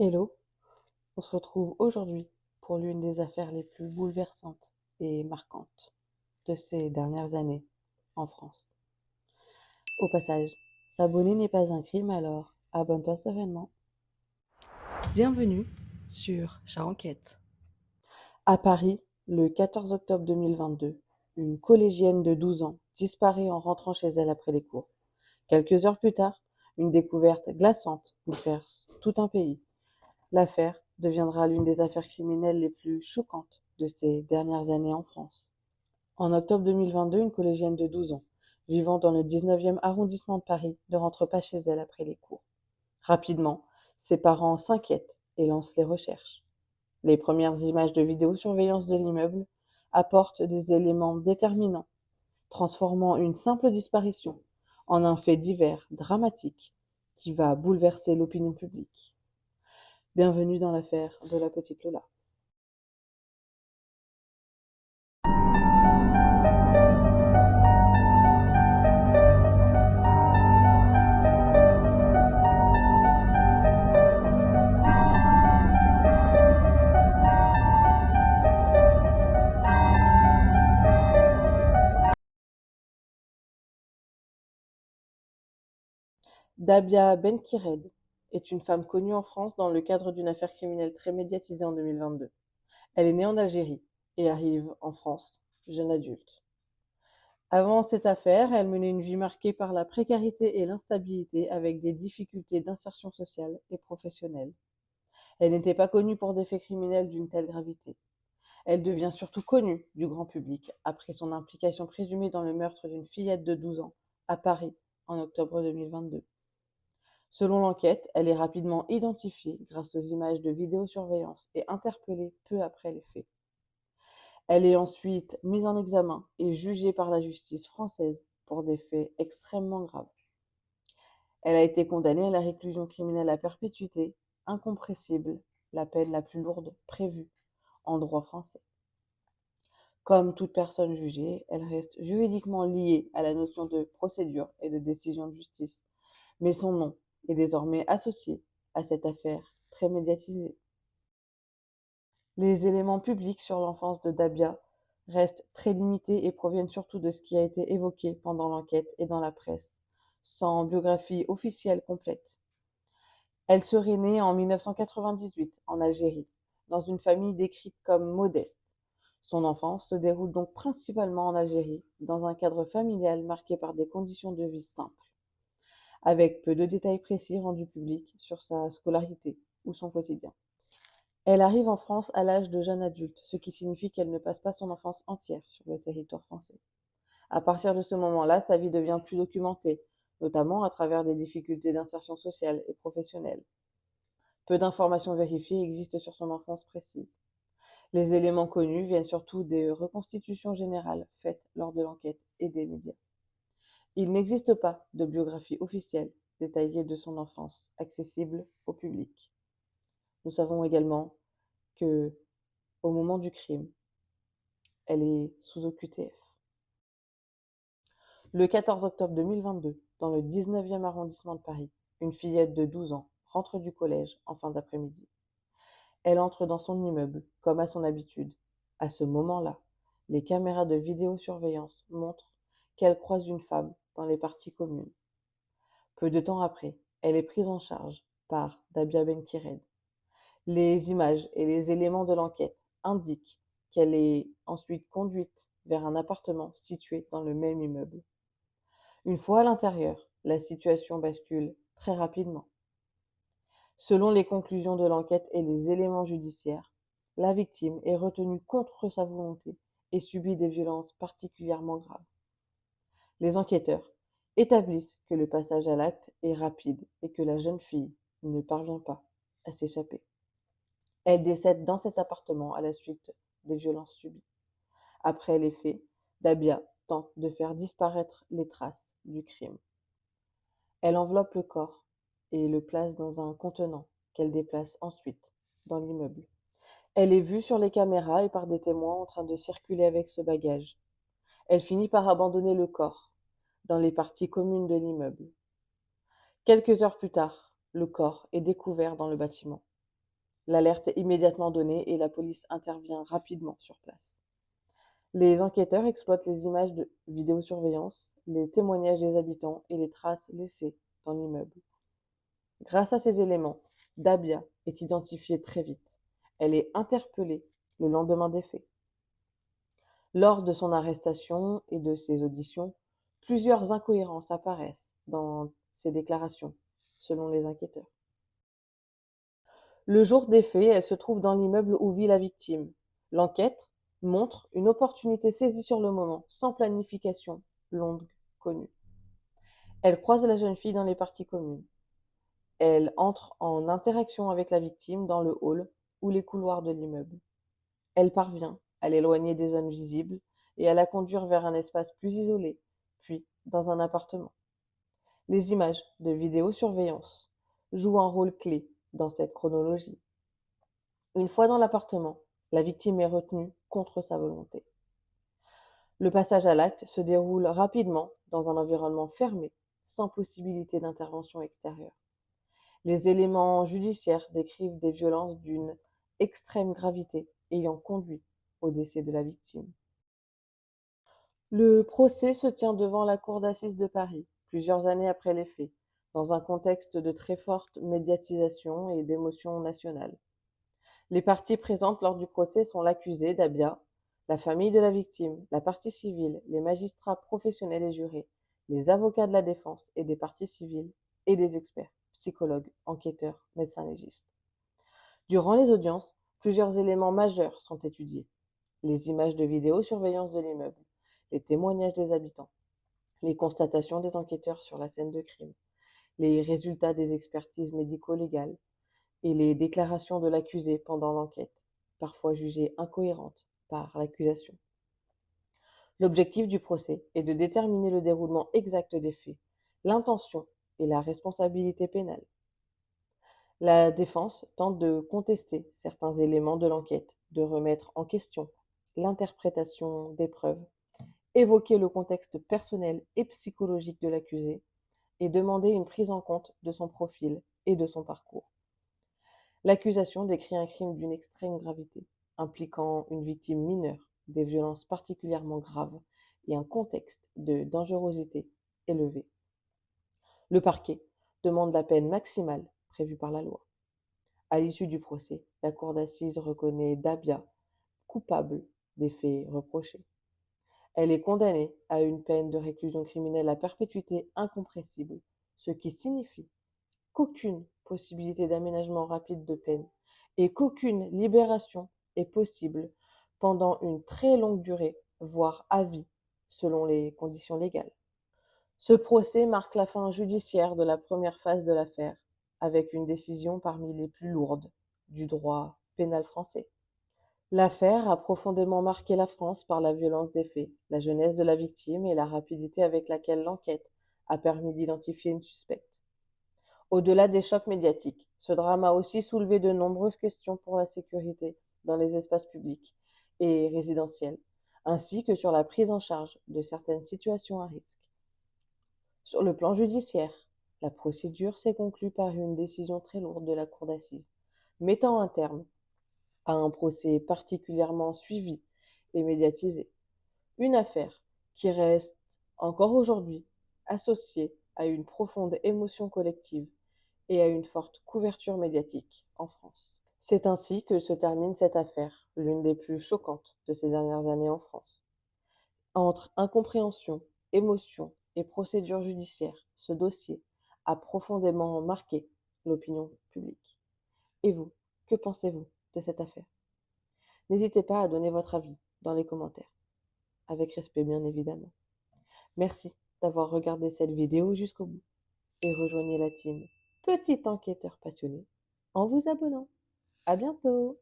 Hello, on se retrouve aujourd'hui pour l'une des affaires les plus bouleversantes et marquantes de ces dernières années en France. Au passage, s'abonner n'est pas un crime, alors abonne-toi sereinement. Bienvenue sur Chat Enquête. À Paris, le 14 octobre 2022, une collégienne de 12 ans disparaît en rentrant chez elle après les cours. Quelques heures plus tard, une découverte glaçante bouleverse tout un pays. L'affaire deviendra l'une des affaires criminelles les plus choquantes de ces dernières années en France. En octobre 2022, une collégienne de 12 ans, vivant dans le 19e arrondissement de Paris, ne rentre pas chez elle après les cours. Rapidement, ses parents s'inquiètent et lancent les recherches. Les premières images de vidéosurveillance de l'immeuble apportent des éléments déterminants, transformant une simple disparition en un fait divers dramatique qui va bouleverser l'opinion publique. Bienvenue dans l'affaire de la petite Lola. Dabia Benkired est une femme connue en France dans le cadre d'une affaire criminelle très médiatisée en 2022. Elle est née en Algérie et arrive en France jeune adulte. Avant cette affaire, elle menait une vie marquée par la précarité et l'instabilité avec des difficultés d'insertion sociale et professionnelle. Elle n'était pas connue pour des faits criminels d'une telle gravité. Elle devient surtout connue du grand public après son implication présumée dans le meurtre d'une fillette de 12 ans à Paris en octobre 2022. Selon l'enquête, elle est rapidement identifiée grâce aux images de vidéosurveillance et interpellée peu après les faits. Elle est ensuite mise en examen et jugée par la justice française pour des faits extrêmement graves. Elle a été condamnée à la réclusion criminelle à perpétuité, incompressible, la peine la plus lourde prévue en droit français. Comme toute personne jugée, elle reste juridiquement liée à la notion de procédure et de décision de justice, mais son nom est désormais associé à cette affaire très médiatisée. Les éléments publics sur l'enfance de Dabia restent très limités et proviennent surtout de ce qui a été évoqué pendant l'enquête et dans la presse, sans biographie officielle complète. Elle serait née en 1998 en Algérie, dans une famille décrite comme modeste. Son enfance se déroule donc principalement en Algérie, dans un cadre familial marqué par des conditions de vie simples, avec peu de détails précis rendus publics sur sa scolarité ou son quotidien. Elle arrive en France à l'âge de jeune adulte, ce qui signifie qu'elle ne passe pas son enfance entière sur le territoire français. À partir de ce moment-là, sa vie devient plus documentée, notamment à travers des difficultés d'insertion sociale et professionnelle. Peu d'informations vérifiées existent sur son enfance précise. Les éléments connus viennent surtout des reconstitutions générales faites lors de l'enquête et des médias. Il n'existe pas de biographie officielle détaillée de son enfance accessible au public. Nous savons également que, au moment du crime, elle est sous OQTF. Le 14 octobre 2022, dans le 19e arrondissement de Paris, une fillette de 12 ans rentre du collège en fin d'après-midi. Elle entre dans son immeuble, comme à son habitude. À ce moment-là, les caméras de vidéosurveillance montrent qu'elle croise une femme dans les parties communes. Peu de temps après, elle est prise en charge par Dabia Benkired. Les images et les éléments de l'enquête indiquent qu'elle est ensuite conduite vers un appartement situé dans le même immeuble. Une fois à l'intérieur, la situation bascule très rapidement. Selon les conclusions de l'enquête et les éléments judiciaires, la victime est retenue contre sa volonté et subit des violences particulièrement graves. Les enquêteurs établissent que le passage à l'acte est rapide et que la jeune fille ne parvient pas à s'échapper. Elle décède dans cet appartement à la suite des violences subies. Après les faits, Dabia tente de faire disparaître les traces du crime. Elle enveloppe le corps et le place dans un contenant qu'elle déplace ensuite dans l'immeuble. Elle est vue sur les caméras et par des témoins en train de circuler avec ce bagage. Elle finit par abandonner le corps dans les parties communes de l'immeuble. Quelques heures plus tard, le corps est découvert dans le bâtiment. L'alerte est immédiatement donnée et la police intervient rapidement sur place. Les enquêteurs exploitent les images de vidéosurveillance, les témoignages des habitants et les traces laissées dans l'immeuble. Grâce à ces éléments, Dabia est identifiée très vite. Elle est interpellée le lendemain des faits. Lors de son arrestation et de ses auditions, plusieurs incohérences apparaissent dans ses déclarations, selon les enquêteurs. Le jour des faits, elle se trouve dans l'immeuble où vit la victime. L'enquête montre une opportunité saisie sur le moment, sans planification longue connue. Elle croise la jeune fille dans les parties communes. Elle entre en interaction avec la victime dans le hall ou les couloirs de l'immeuble. Elle parvient à l'éloigner des zones visibles et à la conduire vers un espace plus isolé, puis dans un appartement. Les images de vidéosurveillance jouent un rôle clé dans cette chronologie. Une fois dans l'appartement, la victime est retenue contre sa volonté. Le passage à l'acte se déroule rapidement dans un environnement fermé, sans possibilité d'intervention extérieure. Les éléments judiciaires décrivent des violences d'une extrême gravité ayant conduit au décès de la victime. Le procès se tient devant la cour d'assises de Paris, plusieurs années après les faits, dans un contexte de très forte médiatisation et d'émotion nationale. Les parties présentes lors du procès sont l'accusé, Dabia, la famille de la victime, la partie civile, les magistrats professionnels et jurés, les avocats de la défense et des parties civiles, et des experts, psychologues, enquêteurs, médecins légistes. Durant les audiences, plusieurs éléments majeurs sont étudiés. Les images de vidéosurveillance de l'immeuble, les témoignages des habitants, les constatations des enquêteurs sur la scène de crime, les résultats des expertises médico-légales et les déclarations de l'accusé pendant l'enquête, parfois jugées incohérentes par l'accusation. L'objectif du procès est de déterminer le déroulement exact des faits, l'intention et la responsabilité pénale. La défense tente de contester certains éléments de l'enquête, de remettre en question l'interprétation des preuves, évoquer le contexte personnel et psychologique de l'accusé et demander une prise en compte de son profil et de son parcours. L'accusation décrit un crime d'une extrême gravité, impliquant une victime mineure, des violences particulièrement graves et un contexte de dangerosité élevé. Le parquet demande la peine maximale prévue par la loi. À l'issue du procès, la cour d'assises reconnaît Dabia coupable des faits reprochés. Elle est condamnée à une peine de réclusion criminelle à perpétuité incompressible, ce qui signifie qu'aucune possibilité d'aménagement rapide de peine et qu'aucune libération est possible pendant une très longue durée, voire à vie, selon les conditions légales. Ce procès marque la fin judiciaire de la première phase de l'affaire, avec une décision parmi les plus lourdes du droit pénal français. L'affaire a profondément marqué la France par la violence des faits, la jeunesse de la victime et la rapidité avec laquelle l'enquête a permis d'identifier une suspecte. Au-delà des chocs médiatiques, ce drame a aussi soulevé de nombreuses questions pour la sécurité dans les espaces publics et résidentiels, ainsi que sur la prise en charge de certaines situations à risque. Sur le plan judiciaire, la procédure s'est conclue par une décision très lourde de la cour d'assises, mettant un terme à un procès particulièrement suivi et médiatisé. Une affaire qui reste encore aujourd'hui associée à une profonde émotion collective et à une forte couverture médiatique en France. C'est ainsi que se termine cette affaire, l'une des plus choquantes de ces dernières années en France. Entre incompréhension, émotion et procédure judiciaire, ce dossier a profondément marqué l'opinion publique. Et vous, que pensez-vous de cette affaire? N'hésitez pas à donner votre avis dans les commentaires, avec respect bien évidemment. Merci d'avoir regardé cette vidéo jusqu'au bout et rejoignez la team Petit Enquêteur Passionné en vous abonnant. À bientôt!